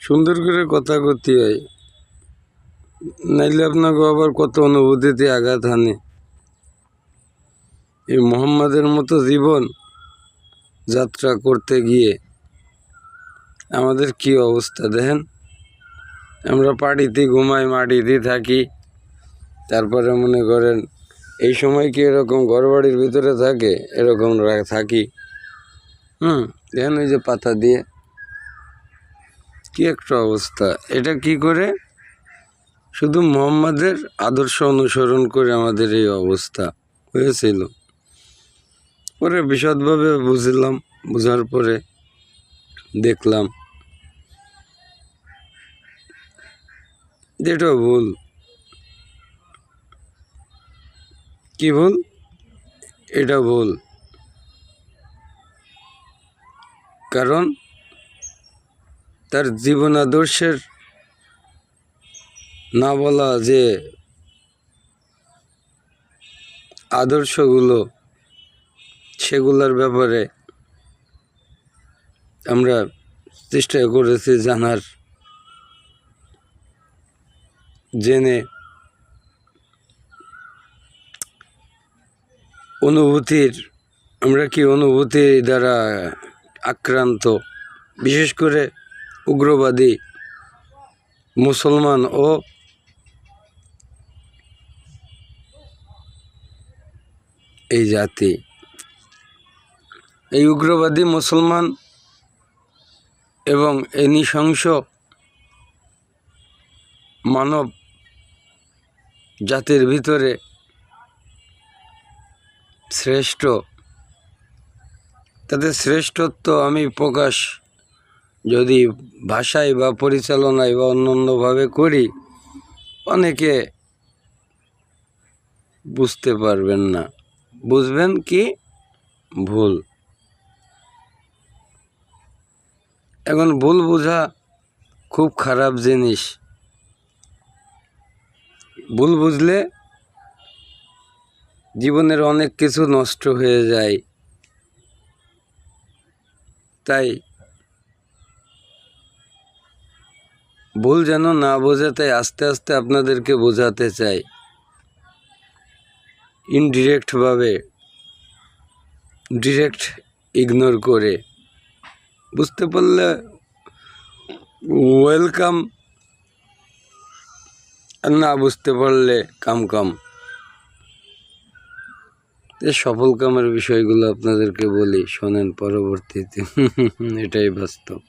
সুন্দর করে কথা করতে হয়, নাইলে আপনাকে আবার কত অনুভূতিতে আঘাত হানে। এই মোহাম্মদের মতো জীবন যাত্রা করতে গিয়ে আমাদের কি অবস্থা দেখেন। আমরা পাড়িতে ঘুমাই, মাটিতে থাকি, তারপরে মনে করেন এই সময় কি এরকম ঘরবাড়ির ভিতরে থাকে, এরকম থাকি। দেখেন ওই যে পাতা দিয়ে কি একটা অবস্থা। এটা কি করে? শুধু মোহাম্মদের আদর্শ অনুসরণ করে আমাদের এই অবস্থা হয়েছিল। পরে বিশদভাবে বুঝলাম, বুঝার পরে দেখলাম যেটা ভুল। কি ভুল? এটা ভুল। কারণ তার জীবন আদর্শের না বলা যে আদর্শগুলো, সেগুলোর ব্যাপারে আমরা চেষ্টা করেছি জানার, জেনে অনুভূতির, আমরা কি অনুভূতি দ্বারা আক্রান্ত, বিশেষ করে উগ্রবাদী মুসলমান ও এই জাতি, এই উগ্রবাদী মুসলমান এবং এই নৃশংস মানব জাতির ভিতরে শ্রেষ্ঠ, তাদের শ্রেষ্ঠত্ব আমি প্রকাশ যদি ভাষায় বা পরিচালনায় বা অন্যান্যভাবে করি, অনেকে বুঝতে পারবেন না। বুঝবেন কি? ভুল। এখন ভুল বোঝা খুব খারাপ জিনিস। ভুল বুঝলে জীবনের অনেক কিছু নষ্ট হয়ে যায়। তাই ভুল যেন না বোঝে, তাই আস্তে আস্তে আপনাদেরকে বোঝাতে চাই, ইনডিরেক্টভাবে, ডিরেক্ট ইগনোর করে। বুঝতে পারলে ওয়েলকাম, আর না বুঝতে পারলে কাম। সফল কামের বিষয়গুলো আপনাদেরকে বলি, শোনেন পরবর্তীতে। এটাই বাস্তব।